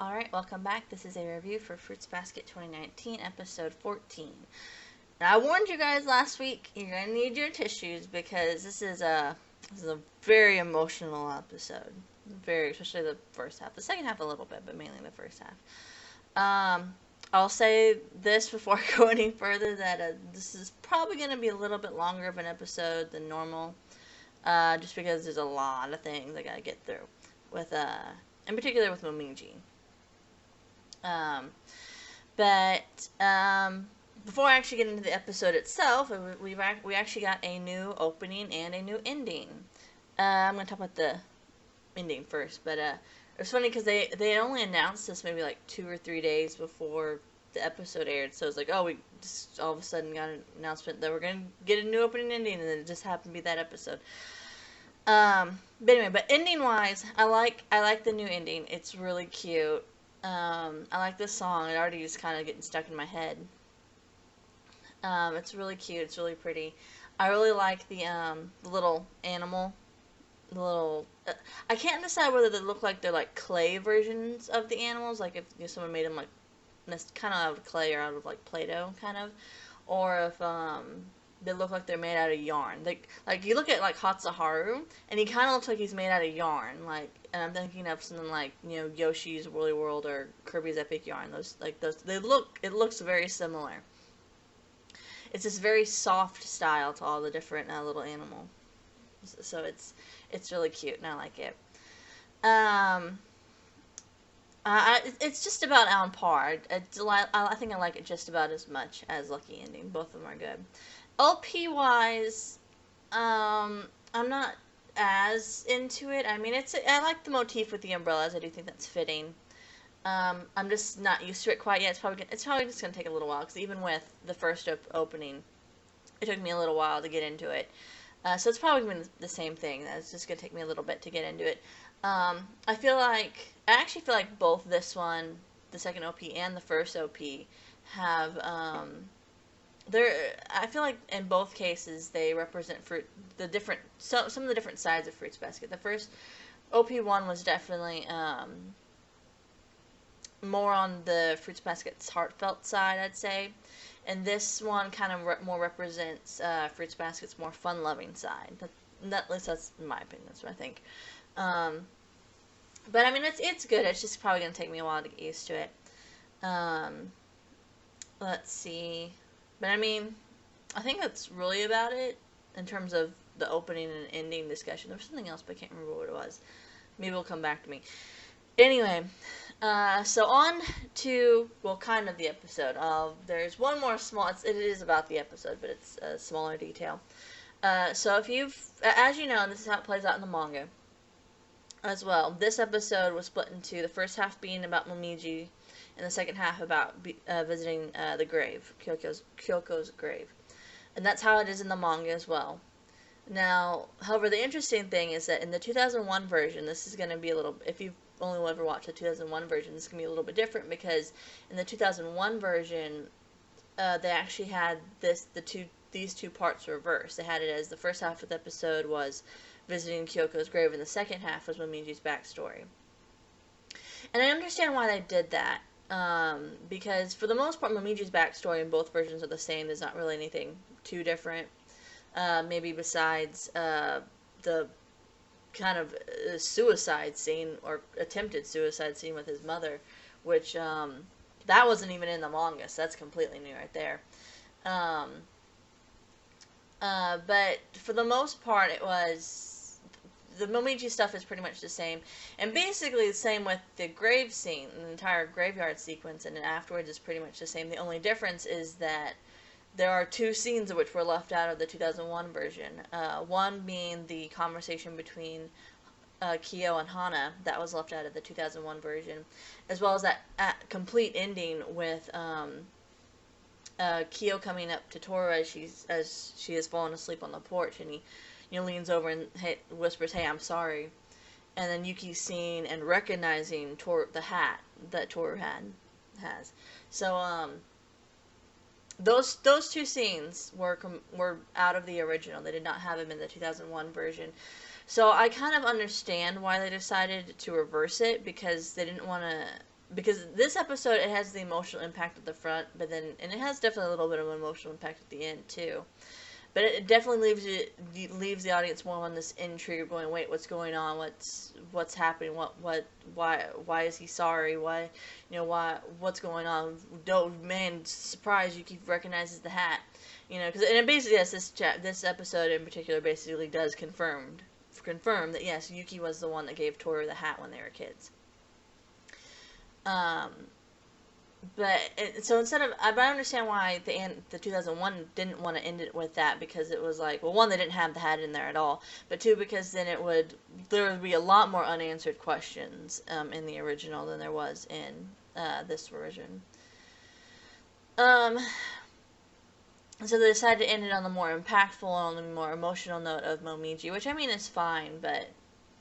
Alright, welcome back. This is a review for Fruits Basket 2019, episode 14. And I warned you guys last week, you're going to need your tissues because this is a very emotional episode. Very, especially the first half. The second half a little bit, but mainly the first half. I'll say this before I go any further that this is probably going to be a little bit longer of an episode than normal. Just because there's a lot of things I got to get through with, in particular with Momiji. Um, but before I actually get into the episode itself, we actually got a new opening and a new ending. I'm gonna talk about the ending first, but it's funny because they only announced this maybe like 2 or 3 days before the episode aired, so it's like, oh, we just all of a sudden got an announcement that we're gonna get a new opening and ending, and then it just happened to be that episode. But anyway, but ending wise, I like the new ending. It's really cute. I like this song. It already is kind of getting stuck in my head. It's really cute. It's really pretty. I really like the little animal. The little. I can't decide whether they look like they're like clay versions of the animals, like if someone made them like kind of out of clay or out of like Play-Doh, kind of, or if they look like they're made out of yarn. Like you look at like Hatsuharu, and he kind of looks like he's made out of yarn. Like, and I'm thinking of something like Yoshi's Woolly World or Kirby's Epic Yarn. Those it looks very similar. It's this very soft style to all the different little animals. So it's really cute and I like it. Um, it's just about on par. I think I like it just about as much as Lucky Ending. Both of them are good. LP wise, I'm not as into it. I mean, I like the motif with the umbrellas. I do think that's fitting. I'm just not used to it quite yet. It's probably just gonna take a little while because even with the first opening, it took me a little while to get into it. So it's probably been the same thing. It's just gonna take me a little bit to get into it. I actually feel like both this one, the second OP and the first OP, have I feel like in both cases they represent some of the different sides of Fruits Basket. The first OP1 was definitely more on the Fruits Basket's heartfelt side, I'd say. And this one kind of more represents Fruits Basket's more fun-loving side. At least that's my opinion. That's what I think. Um, but I mean, it's good. It's just probably gonna take me a while to get used to it. Um, let's see. But I mean, I think that's really about it in terms of the opening and ending discussion. There was something else, but I can't remember what it was. Maybe it'll come back to me. Anyway, so on to, well, kind of the episode. There's one more it is about the episode, but it's a smaller detail. So as you know, this is how it plays out in the manga as well. This episode was split into the first half being about Momiji, and the second half about visiting the grave, Kyoko's grave. And that's how it is in the manga as well. Now, however, the interesting thing is that in the 2001 version, this is going to be if you've only ever watched the 2001 version, this is going to be a little bit different because in the 2001 version, they actually had these two parts reversed. They had it as the first half of the episode was visiting Kyoko's grave, and the second half was Momiji's backstory. And I understand why they did that. Because for the most part, Momiji's backstory in both versions are the same. There's not really anything too different. Maybe besides the kind of suicide scene or attempted suicide scene with his mother, which that wasn't even in the manga, so that's completely new right there. Um, but for the most part, the Momiji stuff is pretty much the same, and basically the same with the grave scene, the entire graveyard sequence, and then afterwards is pretty much the same. The only difference is that there are two scenes of which were left out of the 2001 version. One being the conversation between Kyo and Hana that was left out of the 2001 version, as well as that complete ending with Kyo coming up to Toru as she has fallen asleep on the porch, and he leans over and whispers, "Hey, I'm sorry," and then Yuki's seeing and recognizing the hat that Toru has. So those two scenes were out of the original. They did not have them in the 2001 version. So I kind of understand why they decided to reverse it, because they didn't want to because this episode, it has the emotional impact at the front, but then, and it has definitely a little bit of an emotional impact at the end too. But it definitely leaves the audience more on this intrigue of going, wait, what's going on? What's happening? Why is he sorry? What's going on? Don't man, surprise! Yuki recognizes the hat. Because and it basically, yes, this episode in particular basically does confirm that yes, Yuki was the one that gave Toru the hat when they were kids. Um, so instead of, but I understand why the 2001 didn't want to end it with that, because it was like, well, one, they didn't have the hat in there at all, but two, because then there would be a lot more unanswered questions in the original than there was in this version. So they decided to end it on the more impactful, on the more emotional note of Momiji, which I mean is fine, but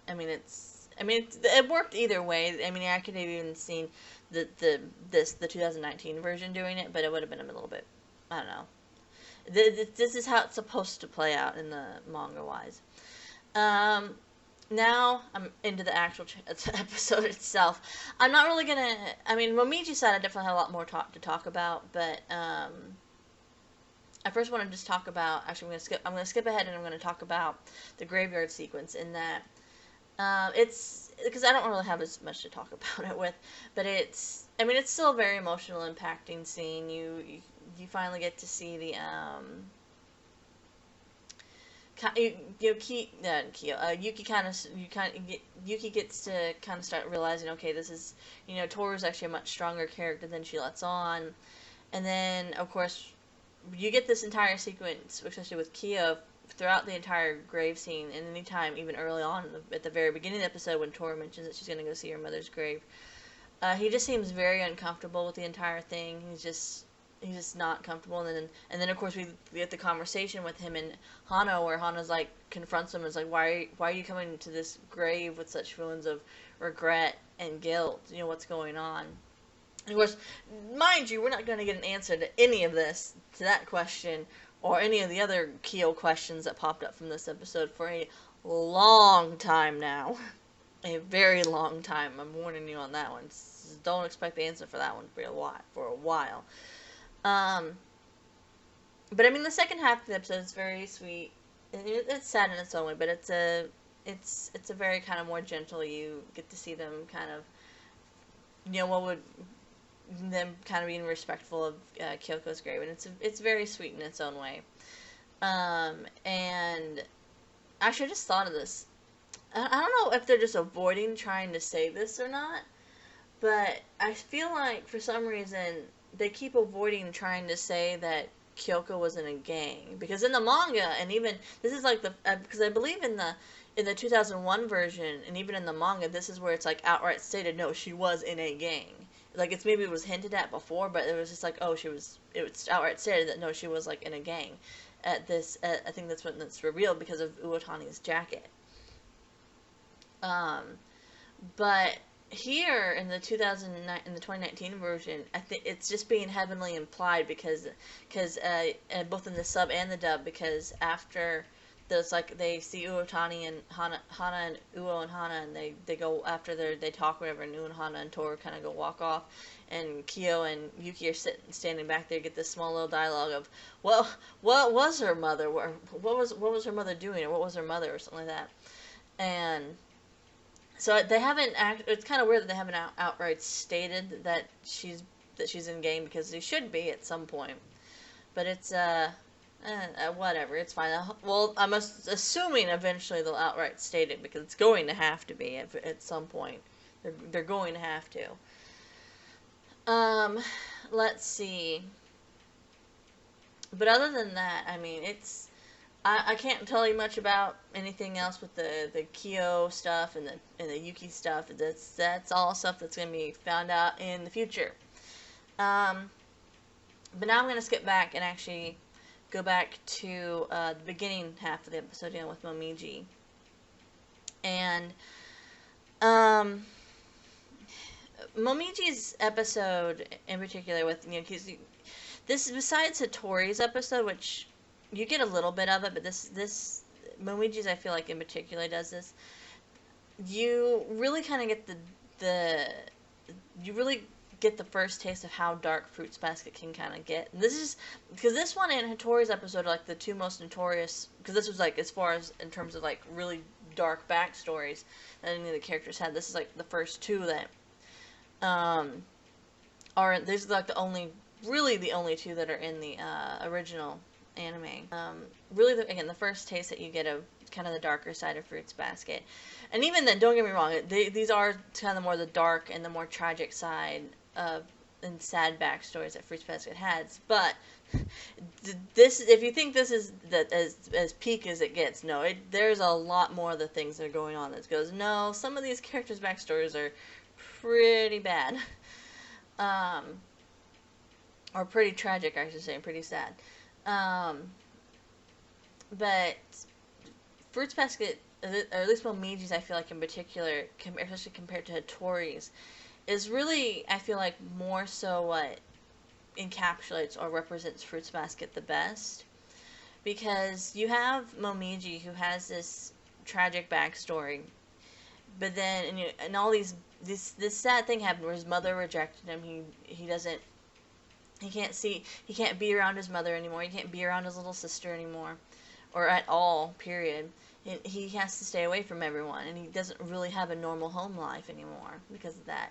I mean it worked either way. I mean, I could have even seen the 2019 version doing it, but it would have been a little bit, I don't know. This is how it's supposed to play out in the manga wise. Now I'm into the actual episode itself. I'm not really gonna. I mean, Momiji side I definitely have a lot more to talk about, but I first want to just talk about. Actually, I'm gonna skip ahead and I'm gonna talk about the graveyard sequence in that. It's because I don't really have as much to talk about it with, but it's. I mean, it's still a very emotional, impacting scene. You finally get to see the Yuki Yuki gets to kind of start realizing, okay, this is Toru's actually a much stronger character than she lets on, and then of course you get this entire sequence, especially with Kyo, throughout the entire grave scene, and anytime, even early on at the very beginning of the episode when Toru mentions that she's going to go see her mother's grave, he just seems very uncomfortable with the entire thing. He's just not comfortable, and then of course we get the conversation with him and Hana, where Hana's like confronts him and is like, why are you coming to this grave with such feelings of regret and guilt? What's going on? And of course, mind you, we're not going to get an answer to any of this, to that question, or any of the other Kyo questions that popped up from this episode for a long time now. A very long time. I'm warning you on that one. Don't expect the answer for that one for a while. But I mean, the second half of the episode is very sweet. It's sad in its own way, but it's a very kind of more gentle. You get to see them kind of, what would them kind of being respectful of Kyoko's grave, and it's very sweet in its own way. And actually, I just thought of this. I don't know if they're just avoiding trying to say this or not, but I feel like for some reason they keep avoiding trying to say that Kyoko was in a gang, because in the manga, and even this is like because I believe in the 2001 version, and even in the manga, this is where it's like outright stated, no, she was in a gang. Like maybe it was hinted at before, but it was just like, oh, it was outright stated that no, she was like in a gang. I think that's when it's revealed because of Uotani's jacket. But here in the 2019 version, I think it's just being heavily implied because both in the sub and the dub, because after there's like they see Uotani and Hana and Uo and Hana, and they go after they talk whatever, and Uo and Hana and Toru kind of go walk off, and Kyo and Yuki are standing back there, get this small little dialogue of, well, what was her mother, what was her mother doing, or what was her mother, or something like that. And so they haven't it's kind of weird that they haven't outright stated that she's in game, because they should be at some point. But it's whatever, it's fine. Well, I'm assuming eventually they'll outright state it, because it's going to have to be at some point. They're going to have to. Let's see. But other than that, I mean, I can't tell you much about anything else with the Kyo stuff and the Yuki stuff. That's all stuff that's going to be found out in the future. But now I'm going to skip back and actually go back to the beginning half of the episode dealing with Momiji. And Momiji's episode in particular, with this, besides Hattori's episode, which you get a little bit of it, but this Momiji's, I feel like in particular does this. You really kind of get you really get the first taste of how dark Fruits Basket can kind of get. And this is because this one and Hattori's episode are like the two most notorious. Because this was like as far as in terms of like really dark backstories that any of the characters had. This is like the first two that are. These are like the only, really the only two that are in the original anime. Really, again, the first taste that you get of kind of the darker side of Fruits Basket. And even then, don't get me wrong, these are kind of more the dark and the more tragic side of and sad backstories that Fruits Basket has. But this, if you think this is as peak as it gets, no, there's a lot more of the things that are going on that goes, no, some of these characters' backstories are pretty bad. Or pretty tragic, I should say, and pretty sad. But Fruits Basket, or at least Momiji's, I feel like in particular, especially compared to Hattori's, is really, I feel like, more so what encapsulates or represents Fruits Basket the best. Because you have Momiji, who has this tragic backstory, but then, and all this sad thing happened where his mother rejected him. He can't be around his mother anymore. He can't be around his little sister anymore, or at all, period. He has to stay away from everyone, and he doesn't really have a normal home life anymore because of that.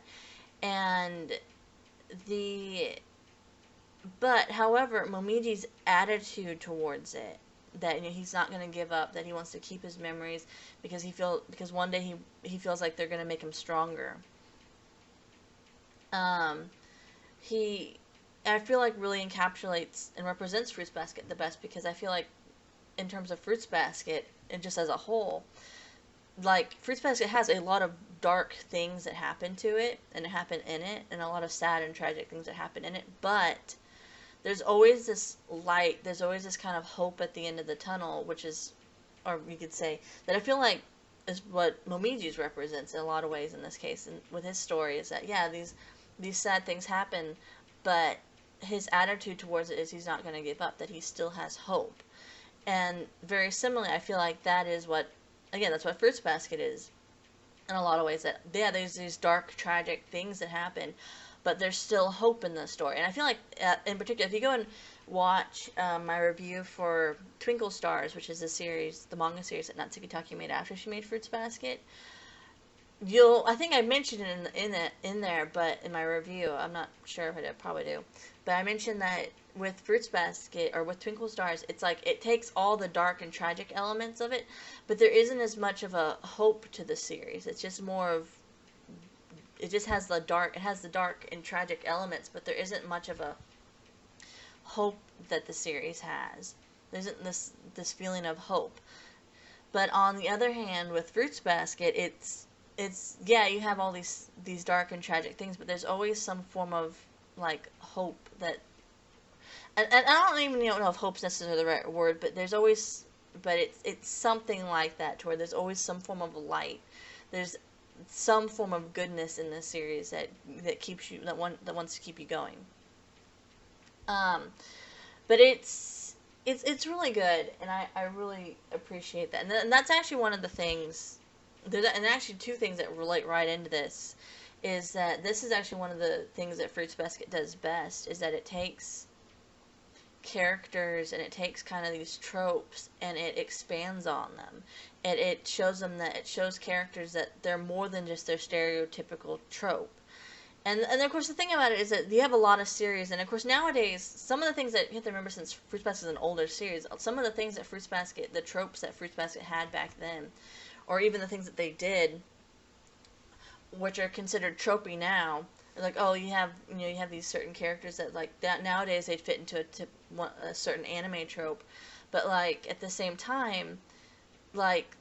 And however, Momiji's attitude towards it, that he's not going to give up, that he wants to keep his memories because one day he feels like they're going to make him stronger. I feel like really encapsulates and represents Fruits Basket the best, because I feel like in terms of Fruits Basket and just as a whole, like Fruits Basket has a lot of dark things that happen to it and happen in it, and a lot of sad and tragic things that happen in it, but there's always this light, there's always this kind of hope at the end of the tunnel, which is, or you could say, that I feel like is what Momiji's represents in a lot of ways in this case, and with his story, is that, yeah, these sad things happen, but his attitude towards it is he's not going to give up, that he still has hope. And very similarly, I feel like that is what, again, that's what Fruits Basket is in a lot of ways, that, yeah, there's these dark, tragic things that happen, but there's still hope in the story. And I feel like, in particular, if you go and watch my review for Twinkle Stars, which is the manga series that Natsuki Taki made after she made Fruits Basket, I think I mentioned it in there, but in my review, I'm not sure if I did, probably do, but I mentioned that with Fruits Basket, or with Twinkle Stars, it's like it takes all the dark and tragic elements of it, but there isn't as much of a hope to the series. It's just more of, it just has the dark and tragic elements, but there isn't much of a hope that the series has. There isn't this feeling of hope. But on the other hand, with Fruits Basket, it's yeah, you have all these dark and tragic things, but there's always some form of like hope that, and I don't even know if hope's necessarily the right word, but it's something like that, to where there's always some form of light. There's some form of goodness in this series that keeps you, that wants to keep you going. But it's really good, and I really appreciate that, and that's actually one of the things. And actually two things that relate right into this is that this is actually one of the things that Fruits Basket does best, is that it takes characters and it takes kind of these tropes and it expands on them. And it shows characters that they're more than just their stereotypical trope. And of course the thing about it is that you have a lot of series, and of course nowadays, some of the things that you have to remember, since Fruits Basket is an older series, some of the things that the tropes that Fruits Basket had back then, or even the things that they did, which are considered tropey now, like, oh, you have these certain characters that, like, that nowadays they'd fit into a certain anime trope, but like at the same time, like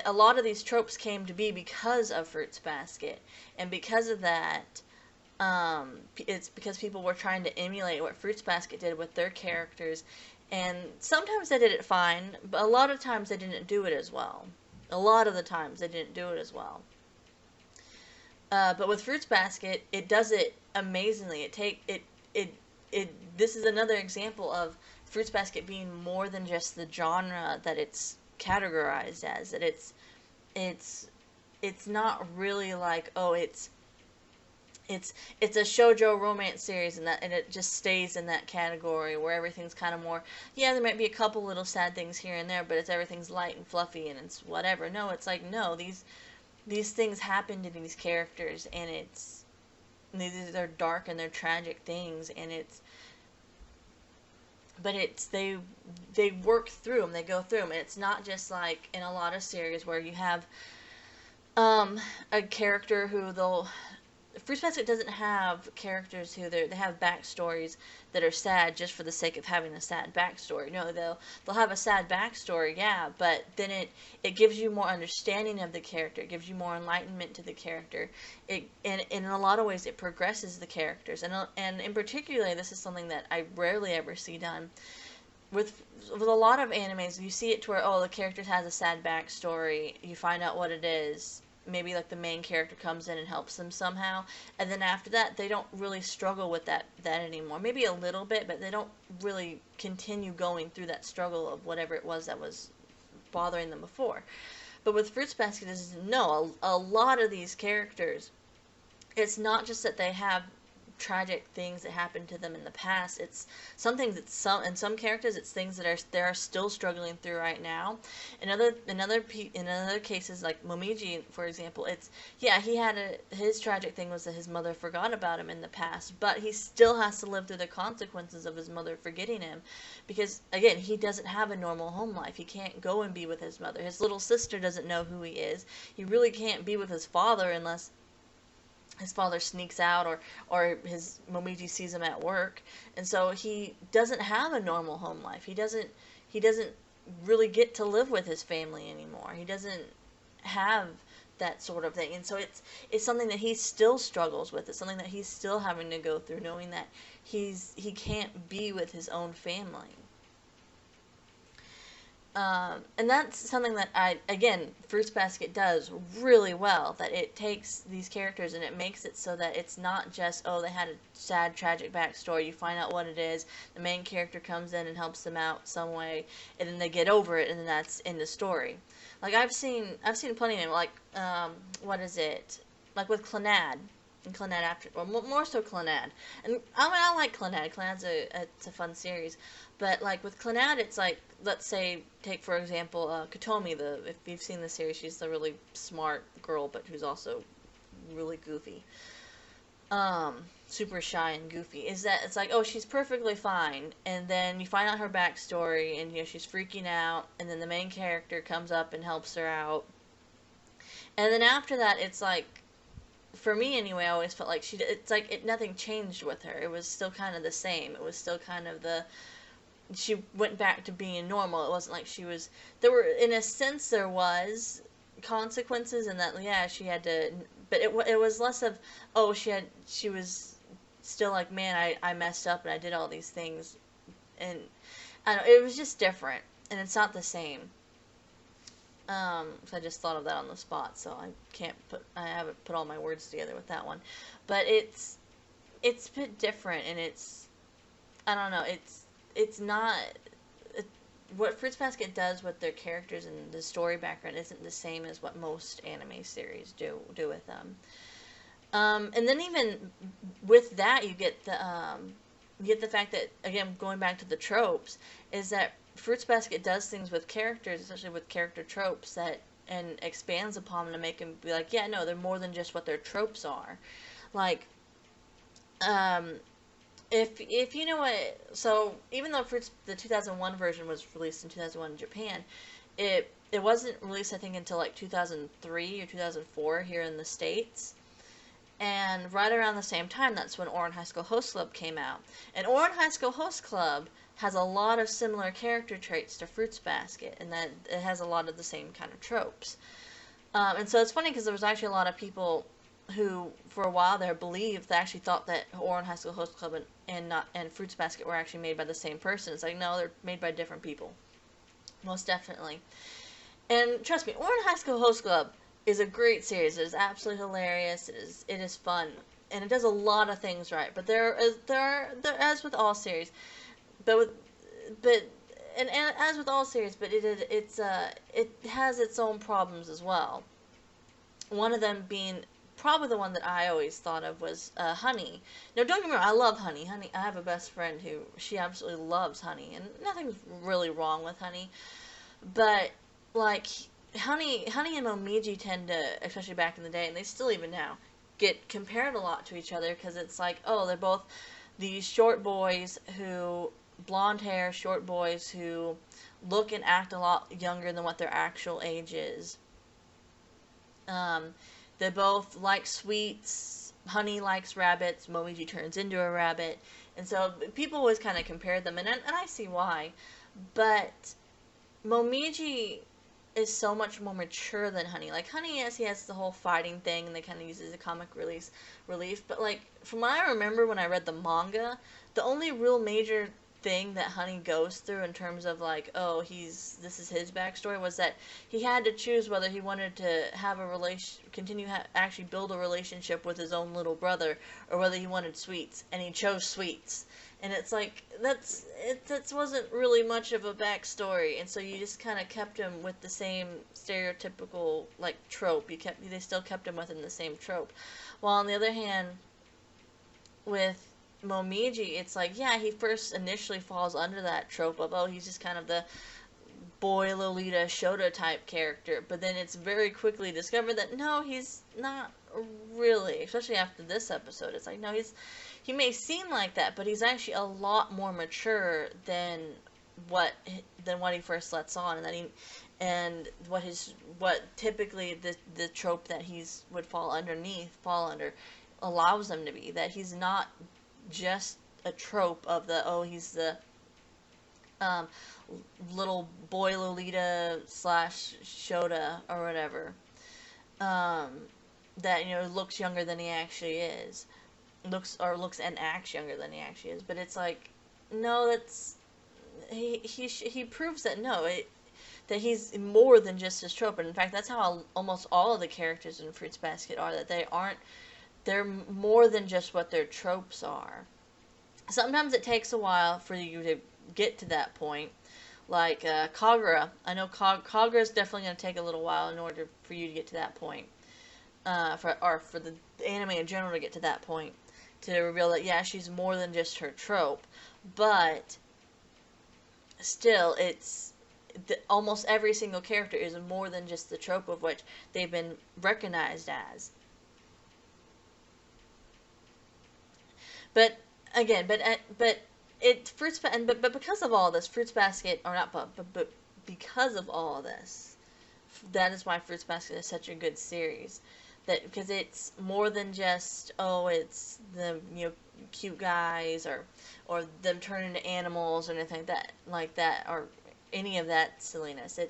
a lot of these tropes came to be because of Fruits Basket, and because of that, it's because people were trying to emulate what Fruits Basket did with their characters, and sometimes they did it fine, but a lot of times they didn't do it as well. A lot of the times they didn't do it as well. But with Fruits Basket, it does it amazingly. This is another example of Fruits Basket being more than just the genre that it's categorized as. That it's not really like, oh, it's it's a shoujo romance series, and it just stays in that category where everything's kind of more, yeah, there might be a couple little sad things here and there, but it's everything's light and fluffy and it's whatever. No, it's like, no, these things happen to these characters, and they're dark and they're tragic things, and they work through them, they go through them, and it's not just like in a lot of series where you have a character who they'll Fruits Basket doesn't have characters who they have backstories that are sad just for the sake of having a sad backstory. No, they'll have a sad backstory, yeah, but then it gives you more understanding of the character. It gives you more enlightenment to the character. And in a lot of ways it progresses the characters. And in particular, this is something that I rarely ever see done. With a lot of animes, you see it to where, oh, the character has a sad backstory. You find out what it is. Maybe like the main character comes in and helps them somehow, and then after that they don't really struggle with that anymore. Maybe a little bit, but they don't really continue going through that struggle of whatever it was that was bothering them before. But with Fruits Basket is, no, a lot of these characters, it's not just that they have tragic things that happened to them in the past. It's something that some characters, it's things that they're still struggling through right now. In other cases, like Momiji, for example, it's, yeah, his tragic thing was that his mother forgot about him in the past, but he still has to live through the consequences of his mother forgetting him, because again, he doesn't have a normal home life. He can't go and be with his mother. His little sister doesn't know who he is. He really can't be with his father unless his father sneaks out, or his Momiji sees him at work, and so he doesn't have a normal home life. He doesn't really get to live with his family anymore. He doesn't have that sort of thing, and so it's something that he still struggles with. It's something that he's still having to go through, knowing that he can't be with his own family. And that's something that again, Fruits Basket does really well, that it takes these characters and it makes it so that it's not just, oh, they had a sad, tragic backstory, you find out what it is, the main character comes in and helps them out some way, and then they get over it, and then that's in the story. Like, I've seen plenty of them, like, what is it? Like with Clannad. And Clannad after, or more so Clannad. And I like Clannad. Clannad's it's a fun series. But like with Clannad, it's like, let's say, take for example, Kotomi. If you've seen the series, she's the really smart girl, but who's also really goofy. Super shy and goofy. Is that it's like, oh, she's perfectly fine, and then you find out her backstory, and she's freaking out, and then the main character comes up and helps her out, and then after that, it's like, for me anyway, I always felt like nothing changed with her. It was still kind of the same. It was still kind of she went back to being normal. It wasn't like in a sense, there was consequences, and that, yeah, she had to, but it was less of, oh, she was still like, man, I messed up and I did all these things, and I don't know, it was just different, and it's not the same. So I just thought of that on the spot, so I haven't put all my words together with that one. But it's a bit different, and I don't know, it's not, what Fruits Basket does with their characters and the story background isn't the same as what most anime series do with them. And then even with that, you get the fact that, again, going back to the tropes, is that Fruits Basket does things with characters, especially with character tropes, and expands upon them to make them be like, yeah, no, they're more than just what their tropes are. Like, if you know what, so even though the 2001 version was released in 2001 in Japan, it wasn't released, I think, until like 2003 or 2004 here in the States. And right around the same time, that's when Ouran High School Host Club came out. And Ouran High School Host Club has a lot of similar character traits to Fruits Basket, and that it has a lot of the same kind of tropes. And so it's funny because there was actually a lot of people who, for a while there, they actually thought that Ouran High School Host Club and Fruits Basket were actually made by the same person. It's like, no, they're made by different people. Most definitely. And trust me, Ouran High School Host Club is a great series. It is absolutely hilarious. It is fun, and it does a lot of things right. But there are, as with all series, but as with all series, but it has its own problems as well. One of them being probably the one that I always thought of was Honey. Now, don't get me wrong, I love Honey. Honey, I have a best friend who she absolutely loves Honey, and nothing's really wrong with Honey. But like Honey and Momiji tend to, especially back in the day, and they still even now, get compared a lot to each other because it's like, oh, they're both these short boys who blonde hair, short boys who look and act a lot younger than what their actual age is. Um, they both like sweets. Honey likes rabbits. Momiji turns into a rabbit. And so people always kind of compare them, and I see why. But Momiji is so much more mature than Honey. Like, Honey, yes, he has the whole fighting thing, and they kind of use it as a comic relief. But, like, from what I remember when I read the manga, the only real major thing that Honey goes through in terms of like, oh, this is his backstory, was that he had to choose whether he wanted to have a actually build a relationship with his own little brother, or whether he wanted sweets, and he chose sweets. And it's like, that wasn't really much of a backstory, and so you just kind of kept him with the same stereotypical like trope. They still kept him within the same trope. While on the other hand, with Momiji, it's like, yeah, he first initially falls under that trope of, oh, he's just kind of the boy Lolita Shota type character, but then it's very quickly discovered that no, he's not really, especially after this episode. It's like, no, he may seem like that, but he's actually a lot more mature than what he first lets on, and what typically the trope that would fall under allows him to be, that he's not just a trope of he's the little boy Lolita / Shota or whatever, that, looks younger than he actually is, looks and acts younger than he actually is. But it's like, no, that's he proves that that he's more than just his trope. And in fact, that's how almost all of the characters in Fruits Basket are, that they're more than just what their tropes are. Sometimes it takes a while for you to get to that point. Like Kagura. I know Kagura is definitely going to take a little while in order for you to get to that point. For the anime in general to get to that point. To reveal that, yeah, she's more than just her trope. But still, almost every single character is more than just the trope of which they've been recognized as. But again, but because of all this, Fruits Basket, or not, but because of all of this, that is why Fruits Basket is such a good series. Because it's more than just, oh, it's the cute guys or them turning into animals or anything like that, or any of that silliness.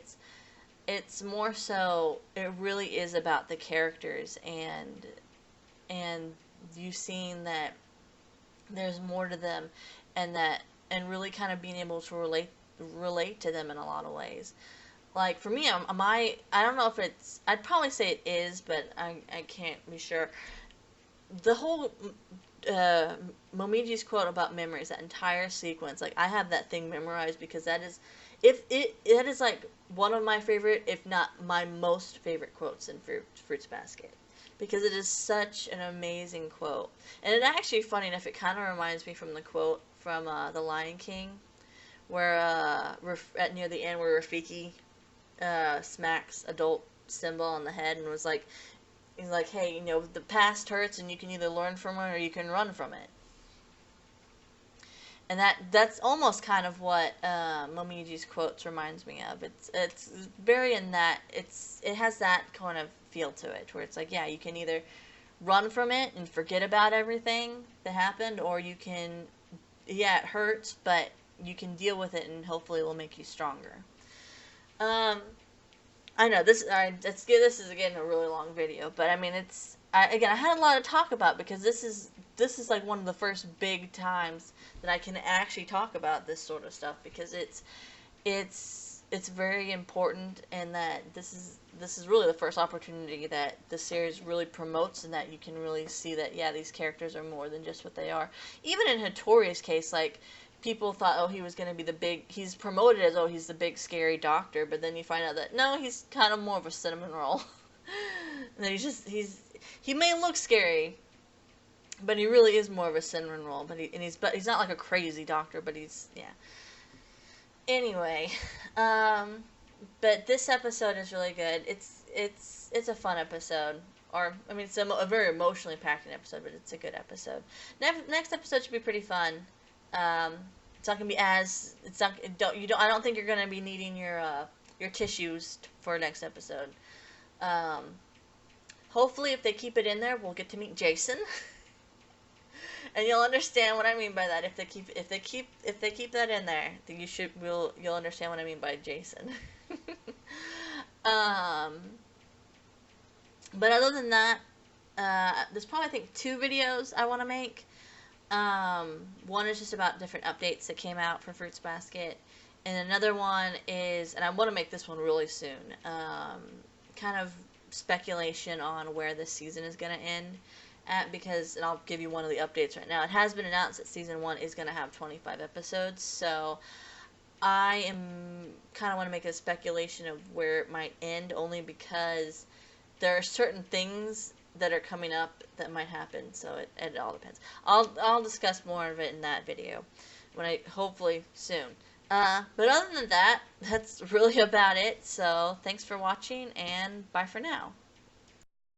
It's more so, it really is about the characters, and you've seen that there's more to them, and really kind of being able to relate to them in a lot of ways. Like, for me, I don't know if I'd probably say it is, but I can't be sure. The whole Momiji's quote about memories, that entire sequence, like, I have that thing memorized because that is like one of my favorite, if not my most favorite quotes in Fruits Basket. Because it is such an amazing quote. And it actually, funny enough, it kind of reminds me from the quote from The Lion King, where near the end, where Rafiki smacks adult Simba on the head and he's like, hey, the past hurts, and you can either learn from it or you can run from it. And that's almost kind of what Momiji's quotes reminds me of. It's very in that it has that kind of feel to it, where it's like, yeah, you can either run from it and forget about everything that happened, or you can, yeah, it hurts, but you can deal with it, and hopefully it will make you stronger. I know this is again a really long video, but I mean, I had a lot to talk about because this is like one of the first big times that I can actually talk about this sort of stuff, because it's very important, and that this is really the first opportunity that the series really promotes, and that you can really see that, yeah, these characters are more than just what they are. Even in Hattori's case, like, people thought, oh, he was going to be he's promoted as, oh, he's the big scary doctor, but then you find out that, no, he's kind of more of a cinnamon roll. And he's he may look scary, but he really is more of a cinnamon roll. But he's not like a crazy doctor, but he's, yeah. Anyway, but this episode is really good. It's a fun episode. Or, I mean, it's a very emotionally packed episode, but it's a good episode. Next episode should be pretty fun. It's not gonna be as, it's not, I don't think you're gonna be needing your tissues for next episode. Hopefully, if they keep it in there, we'll get to meet Jason, and you'll understand what I mean by that. If they keep that in there, then you'll understand what I mean by Jason. But other than that, there's probably, I think, 2 videos I want to make. One is just about different updates that came out for Fruits Basket, and another one is, and I want to make this one really soon, kind of speculation on where this season is going to end at, because, and I'll give you one of the updates right now. It has been announced that season 1 is going to have 25 episodes, so I am kind of want to make a speculation of where it might end, only because there are certain things that are coming up that might happen, so it all depends. I'll discuss more of it in that video, hopefully soon. But other than that, that's really about it, so thanks for watching, and bye for now.